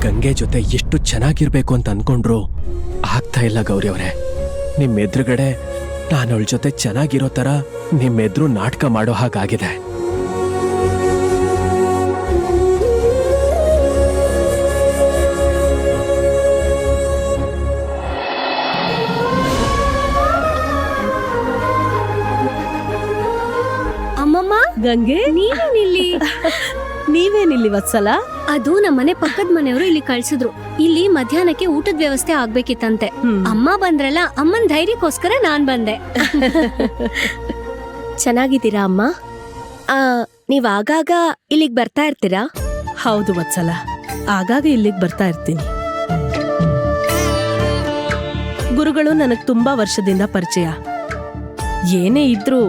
ಗಂಗೆ ಜೊತೆ ಎಷ್ಟು ಚೆನ್ನಾಗಿರ್ಬೇಕು ಅಂತ ಅನ್ಕೊಂಡ್ರು ಆಗ್ತಾ ಇಲ್ಲ ಗೌರಿ ಅವರೇ. ನಿಮ್ ಎದುರುಗಡೆ ನಾನು ಅವಳ ಜೊತೆ ಚೆನ್ನಾಗಿರೋ ತರ ನಿಮ್ಮೆದ್ರು ನಾಟಕ ಮಾಡೋ ಹಾಗಾಗಿದೆ. ಅಮ್ಮಮ್ಮ, ಗಂಗೆ, ನೀವೇನಿಲ್ಲಿ? ನೀವೇನಿಲ್ಲಿ ವತ್ಸಲ? ಅದು ನಮ್ಮನೆ ಪಕ್ಕದ ಮನೆಯವರು ಇಲ್ಲಿ ಕಳ್ಸಿದ್ರು. ಇಲ್ಲಿ ಮಧ್ಯಾಹ್ನಕ್ಕೆ ಊಟದ ವ್ಯವಸ್ಥೆ ಆಗ್ಬೇಕಿತ್ತಂತೆ. ಅಮ್ಮ ಬಂದ್ರಲ್ಲ, ಅಮ್ಮನ್ ಧೈರ್ಯಕ್ಕೋಸ್ಕರ ನಾನ್ ಬಂದೆ. ಚೆನ್ನಾಗಿದ್ದೀರಾ ಅಮ್ಮ? ನೀವ್ ಆಗಾಗ ಇಲ್ಲಿಗ್ ಬರ್ತಾ ಇರ್ತೀರಾ? ಹೌದು ವತ್ಸಲ, ಆಗಾಗ ಇಲ್ಲಿಗ್ ಬರ್ತಾ ಇರ್ತೀನಿ. ಗುರುಗಳು ನನಗ್ ತುಂಬಾ ವರ್ಷದಿಂದ ಪರಿಚಯ. ಏನೇ ಇದ್ರೂ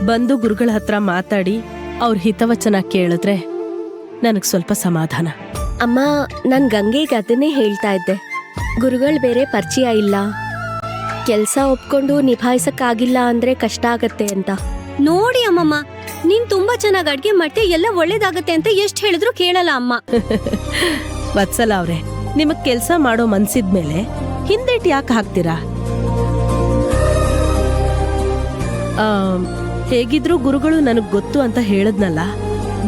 ಬಂದು ಗುರುಗಳ ಹತ್ರ ಮಾತಾಡಿ ಅವ್ರ ಹಿತವಚನ ಕೇಳಿದ್ರೆ ನನಗ್ ಸ್ವಲ್ಪ ಸಮಾಧಾನ. ಅಮ್ಮ, ನಾನ್ ಗಂಗೆಗೆ ಅದನ್ನೇ ಹೇಳ್ತಾ ಇದ್ದೆ. ಗುರುಗಳು ಬೇರೆ ಪರಿಚಯ ಇಲ್ಲ, ಕೆಲ್ಸ ಒಪ್ಕೊಂಡು ನಿಭಾಯಿಸಕ್ಕಾಗಿಲ್ಲ ಅಂದ್ರೆ ಕಷ್ಟ ಆಗತ್ತೆ ಅಂತ. ನೋಡಿ ಅಮ್ಮಮ್ಮ, ನೀನ್ ತುಂಬಾ ಚೆನ್ನಾಗ್ ಅಡ್ಗೆ ಮಾಡ್ತೀಯ, ಎಲ್ಲ ಒಳ್ಳೇದಾಗತ್ತೆ ಅಂತ ಎಷ್ಟ್ ಹೇಳಿದ್ರು ಕೇಳಲ್ಲ ಅಮ್ಮ. ವತ್ಸಲ ಅವ್ರೆ, ನಿಮಗ್ ಕೆಲ್ಸ ಮಾಡೋ ಮನ್ಸಿದ್ಮೇಲೆ ಹಿಂದೇಟ್ ಯಾಕೆ ಹಾಕ್ತೀರಾ? ಹೇಗಿದ್ರು ಗುರುಗಳು ನನಗ್ ಗೊತ್ತು ಅಂತ ಹೇಳದ್ನಲ್ಲ,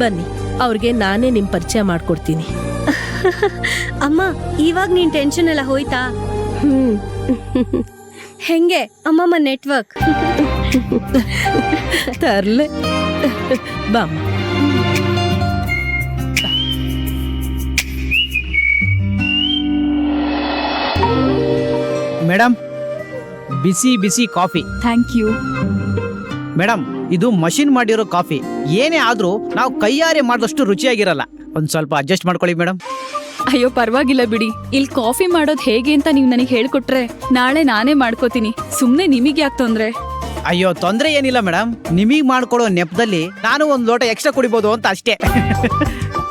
ಬನ್ನಿ ಅವ್ರಿಗೆ ನಾನೇ ನಿಮ್ ಪರಿಚಯ ಮಾಡ್ಕೊಡ್ತೀನಿ. ಅಮ್ಮ, ಇವಾಗ ನೀನ್ ಟೆನ್ಷನ್ ಎಲ್ಲ ಹೋಯ್ತಾ? ಹೆಂಗೆ ಅಮ್ಮಮ್ಮ ನೆಟ್ವರ್ಕ್? ತರ್ಲೆ ಬಾಮ್. ಮೇಡಮ್, ಬಿಸಿ ಬಿಸಿ ಕಾಫಿ. Thank you. ಮೇಡಮ್, ಇದು ಮಷಿನ್ ಮಾಡಿರೋ ಕಾಫಿ. ಏನೇ ಆದ್ರೂ ನಾವು ಕೈಯಾರೆ ಮಾಡಿದಷ್ಟು ರುಚಿಯಾಗಿರಲ್ಲ. ಒಂದ್ ಸ್ವಲ್ಪ ಅಡ್ಜಸ್ಟ್ ಮಾಡ್ಕೊಳ್ಳಿ ಮೇಡಮ್. ಅಯ್ಯೋ ಪರವಾಗಿಲ್ಲ ಬಿಡಿ. ಇಲ್ಲಿ ಕಾಫಿ ಮಾಡೋದು ಹೇಗೆ ಅಂತ ನೀವು ನನಗೆ ಹೇಳ್ಕೊಟ್ರೆ ನಾಳೆ ನಾನೇ ಮಾಡ್ಕೋತೀನಿ. ಸುಮ್ನೆ ನಿಮಗೆ ಯಾಕೆ ತೊಂದ್ರೆ? ಅಯ್ಯೋ, ತೊಂದ್ರೆ ಏನಿಲ್ಲ ಮೇಡಮ್. ನಿಮಗ್ ಮಾಡ್ಕೊಡೋ ನೆಪದಲ್ಲಿ ನಾನು ಒಂದ್ ಲೋಟ ಎಕ್ಸ್ಟ್ರಾ ಕುಡಿಬೋದು ಅಂತ ಅಷ್ಟೇ.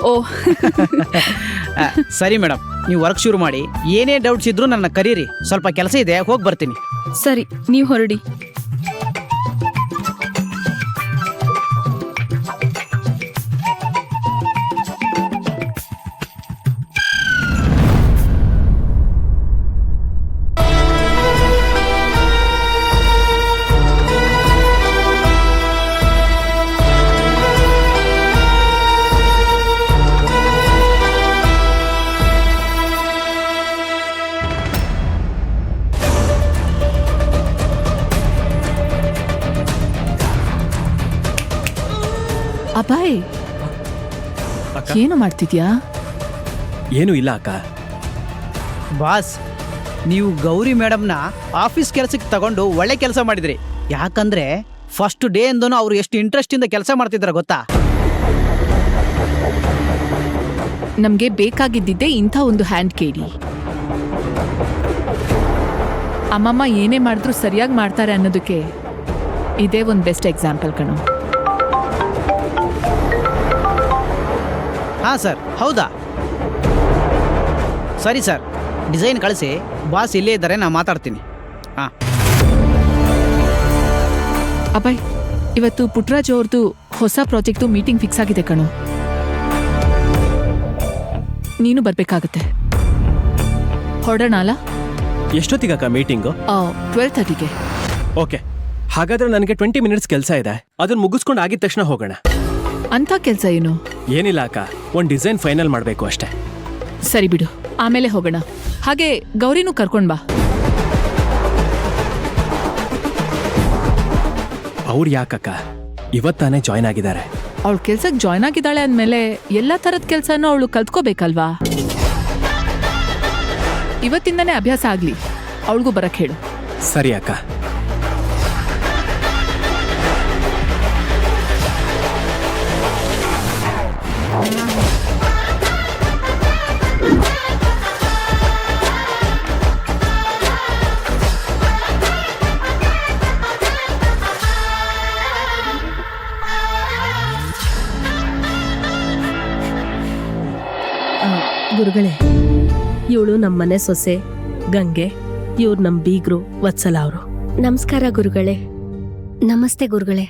ಓ ಸರಿ ಮೇಡಮ್, ನೀವು ವರ್ಕ್ ಶುರು ಮಾಡಿ. ಏನೇ ಡೌಟ್ಸ್ ಇದ್ರೂ ನನ್ನ ಕರೀರಿ. ಸ್ವಲ್ಪ ಕೆಲಸ ಇದೆ, ಹೋಗಿ ಬರ್ತೀನಿ. ಸರಿ, ನೀವು ಹೊರಡಿ. ಅಬ್ಬಾಯ್, ಏನು ಮಾಡ್ತಿದ್ಯಾ? ಏನು ಇಲ್ಲ ಅಕ್ಕ. ಬಾಸ್, ನೀವು ಗೌರಿ ಮೇಡಮ್ನ ಆಫೀಸ್ ಕೆಲಸಕ್ಕೆ ತಗೊಂಡು ಒಳ್ಳೆ ಕೆಲಸ ಮಾಡಿದ್ರಿ. ಯಾಕಂದ್ರೆ ಫಸ್ಟ್ ಡೇ ಇಂದನೂ ಅವ್ರು ಎಷ್ಟು ಇಂಟ್ರೆಸ್ಟ್ ಇಂದ ಕೆಲಸ ಮಾಡ್ತಿದ್ರ ಗೊತ್ತಾ? ನಮ್ಗೆ ಬೇಕಾಗಿದ್ದಿದ್ದೆ ಇಂಥ ಒಂದು ಹ್ಯಾಂಡ್ ಕೇಳಿ. ಅಮ್ಮಮ್ಮ ಏನೇ ಮಾಡಿದ್ರು ಸರಿಯಾಗಿ ಮಾಡ್ತಾರೆ ಅನ್ನೋದಕ್ಕೆ ಇದೇ ಒಂದು ಬೆಸ್ಟ್ ಎಕ್ಸಾಂಪಲ್ ಕಣೋ. ಹಾ ಸರ್, ಹೌದಾ? ಸರಿ ಸರ್, ಡಿಸೈನ್ ಕಳಿಸಿ. ಬಾಸ್ ಇಲ್ಲೇ ಇದ್ದಾರೆ, ನಾನು ಮಾತಾಡ್ತೀನಿ. ಹಾಂ. ಅಬ್ಬಾಯ್, ಇವತ್ತು ಪುಟ್ರಾಜ್ ಅವ್ರದ್ದು ಹೊಸ ಪ್ರಾಜೆಕ್ಟು ಮೀಟಿಂಗ್ ಫಿಕ್ಸ್ ಆಗಿದೆ ಕಣೋ. ನೀನು ಬರ್ಬೇಕಾಗತ್ತೆ. ಹೊರಡೋಣ ಅಲ್ಲ? ಎಷ್ಟೊತ್ತಿಗಕ್ಕ ಮೀಟಿಂಗು? 12:30ಗೆ. ಓಕೆ, ಹಾಗಾದ್ರೆ ನನಗೆ 20 ಮಿನಿಟ್ಸ್ ಕೆಲಸ ಇದೆ. ಅದನ್ನ ಮುಗಿಸ್ಕೊಂಡು ಆಗಿದ ತಕ್ಷಣ ಹೋಗೋಣ. ಅಂಥ ಕೆಲಸ ಏನು? ಏನಿಲ್ಲ ಅಕ್ಕ, ಒಂದು ಡಿಸೈನ್ ಫೈನಲ್ ಮಾಡಬೇಕು ಅಷ್ಟೇ. ಸರಿ ಬಿಡು, ಆಮೇಲೆ ಹೋಗೋಣ. ಹಾಗೆ ಗೌರಿನೂ ಕರ್ಕೊಂಡ್ ಬಾ. ಅವ್ರು ಯಾಕಕ್ಕ? ಇವತ್ತಾನೇ ಜಾಯ್ನ್ ಆಗಿದ್ದಾರೆ. ಅವಳು ಕೆಲ್ಸಕ್ಕೆ ಜಾಯ್ನ್ ಆಗಿದ್ದಾಳೆ ಅಂದಮೇಲೆ ಎಲ್ಲ ಥರದ ಕೆಲಸನೂ ಅವಳು ಕಲ್ತ್ಕೋಬೇಕಲ್ವಾ? ಇವತ್ತಿಂದನೇ ಅಭ್ಯಾಸ ಆಗ್ಲಿ. ಅವಳಿಗೂ ಬರಕ್ ಹೇಳು. ಸರಿ ಅಕ್ಕ. ಗುರುಗಳೇ, ಇವಳು ನಮ್ಮನೆ ಸೊಸೆ ಗಂಗೆ, ಇವ್ರು ನಮ್ ಬೀಗ್ರು ವತ್ಸಲ ಅವರು. ನಮಸ್ಕಾರ ಗುರುಗಳೇ. ನಮಸ್ತೆ ಗುರುಗಳೇ.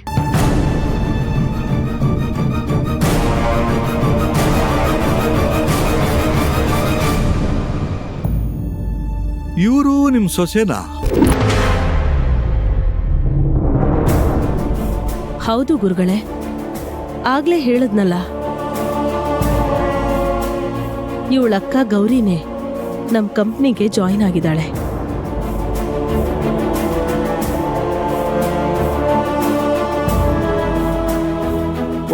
ಇವರು ನಿಮ್ ಸೊಸೆನಾ? ಹೌದು ಗುರುಗಳೇ, ಆಗ್ಲೇ ಹೇಳದ್ನಲ್ಲ, ಇವಳಕ್ಕ ಗೌರಿನೇ ನಮ್ ಕಂಪ್ನಿಗೆ ಜಾಯಿನ್ ಆಗಿದ್ದಾಳೆ.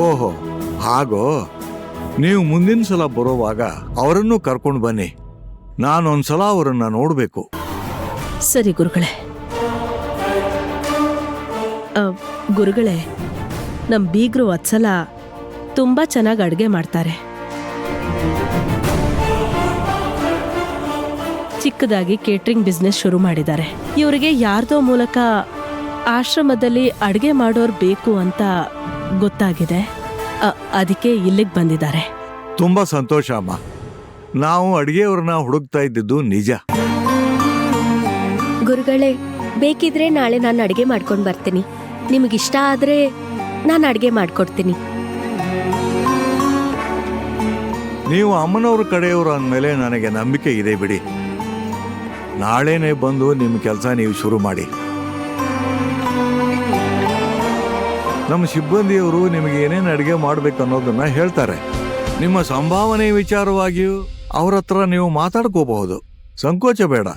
ಓಹೋ, ಹಾಗೋ. ನೀವು ಮುಂದಿನ ಸಲ ಬರೋವಾಗ ಅವರನ್ನು ಕರ್ಕೊಂಡು ಬನ್ನಿ. ನಾನೊಂದ್ಸಲ ಅವರನ್ನ ನೋಡ್ಬೇಕು. ಸರಿ ಗುರುಗಳೇ. ಗುರುಗಳೇ, ನಮ್ ಬೀಗ್ರು ವತ್ಸಲ ತುಂಬಾ ಚೆನ್ನಾಗಿ ಅಡ್ಗೆ ಮಾಡ್ತಾರೆ. ಚಿಕ್ಕದಾಗಿ ಕೇಟ್ರಿಂಗ್ ಬಿಸ್ನೆಸ್ ಶುರು ಮಾಡಿದ್ದಾರೆ. ಇವರಿಗೆ ಯಾರ್ದೋ ಮೂಲಕ ಆಶ್ರಮದಲ್ಲಿ ಅಡ್ಗೆ ಮಾಡೋರು ಬೇಕು ಅಂತ ಗೊತ್ತಾಗಿದೆ. ಅದಕ್ಕೆ ಇಲ್ಲಿಗೆ ಬಂದಿದ್ದಾರೆ. ತುಂಬಾ ಸಂತೋಷ ಅಮ್ಮ. ನಾವು ಅಡಿಗೆಯವ್ರನ್ನ ಹುಡುಕ್ತಾ ಇದ್ದಿದ್ದು ನಿಜ. ಗುರುಗಳೇ, ಬೇಕಿದ್ರೆ ನಾಳೆ ನಾನು ಅಡಿಗೆ ಮಾಡ್ಕೊಂಡು ಬರ್ತೀನಿ. ನಿಮಗಿಷ್ಟ ಆದ್ರೆ ನಾನು ಅಡಿಗೆ ಮಾಡ್ಕೊಡ್ತೀನಿ. ನೀವು ಅಮ್ಮನವ್ರ ಕಡೆಯವರು ಅಂದಮೇಲೆ ನನಗೆ ನಂಬಿಕೆ ಇದೆ ಬಿಡಿ. ನಾಳೆನೆ ಬಂದು ನಿಮ್ಮ ಕೆಲಸ ನೀವು ಶುರು ಮಾಡಿ. ನಮ್ಮ ಸಿಬ್ಬಂದಿಯವರು ನಿಮಗೆ ಏನೇನು ಅಡುಗೆ ಮಾಡ್ಬೇಕು ಅನ್ನೋದನ್ನ ಹೇಳ್ತಾರೆ. ನಿಮ್ಮ ಸಂಭಾವನೆ ವಿಚಾರವಾಗಿಯೂ ಅವ್ರ ಹತ್ರ ನೀವು ಮಾತಾಡ್ಕೋಬಹುದು. ಸಂಕೋಚ ಬೇಡ.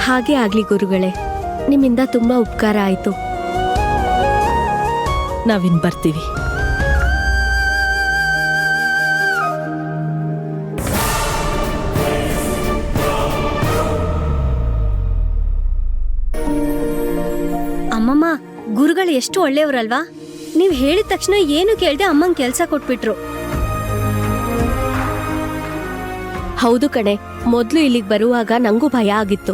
ಹಾಗೆ ಆಗ್ಲಿ ಗುರುಗಳೇ, ನಿಮ್ಮಿಂದ ತುಂಬಾ ಉಪಕಾರ ಆಯ್ತು. ನಾವಿನ್ ಬರ್ತೀವಿ. ಅಮ್ಮಮ್ಮ, ಗುರುಗಳು ಎಷ್ಟು ಒಳ್ಳೆಯವ್ರಲ್ವಾ? ನೀವ್ ಹೇಳಿದ ತಕ್ಷಣ ಏನು ಕೇಳ್ದೆ ಅಮ್ಮಂಗ್ ಕೆಲ್ಸ ಕೊಟ್ಬಿಟ್ರು. ಹೌದು ಕಣೆ, ಮೊದ್ಲು ಇಲ್ಲಿಗೆ ಬರುವಾಗ ನಂಗೂ ಭಯ ಆಗಿತ್ತು.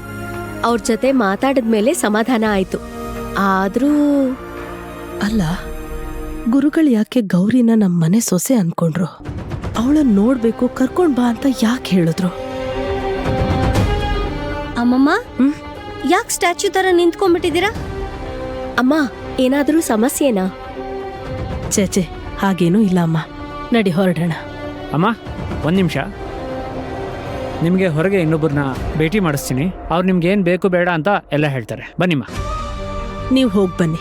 ಅವ್ರ ಜೊತೆ ಮಾತಾಡಿದ್ಮೇಲೆ ಸಮಾಧಾನ ಆಯ್ತು. ಆದ್ರೂ ಅಲ್ಲ, ಗುರುಗಳು ಯಾಕೆ ಗೌರಿನ ನಮ್ಮ ಮನೆ ಸೊಸೆ ಅನ್ಕೊಂಡ್ರು? ಅವಳನ್ನ ನೋಡ್ಬೇಕು, ಕರ್ಕೊಂಡ್ ಬಾ ಅಂತ ಯಾಕೆ ಹೇಳಿದ್ರು? ಅಮ್ಮಮ್ಮ, ಯಾಕೆ ಸ್ಟ್ಯಾಚ್ಯೂ ತರ ನಿಂತ್ಕೊಂಡ್ಬಿಟ್ಟಿದ್ದೀರಾ? ಅಮ್ಮ, ಏನಾದ್ರೂ ಸಮಸ್ಯೆನಾ? ಚೇಚೆ, ಹಾಗೇನೂ ಇಲ್ಲ ಅಮ್ಮ. ನಡಿ ಹೊರಡೋಣ. ಅಮ್ಮ, ಒಂದು ನಿಮಿಷ. ನಿಮಗೆ ಹೊರಗೆ ಇನ್ನೊಬ್ಬರನ್ನ ಭೇಟಿ ಮಾಡಿಸ್ತೀನಿ. ಅವ್ರು ನಿಮ್ಗೆ ಏನು ಬೇಕು ಬೇಡ ಅಂತ ಎಲ್ಲ ಹೇಳ್ತಾರೆ. ಬನ್ನಿಮ್ಮ. ನೀವು ಹೋಗಿ ಬನ್ನಿ.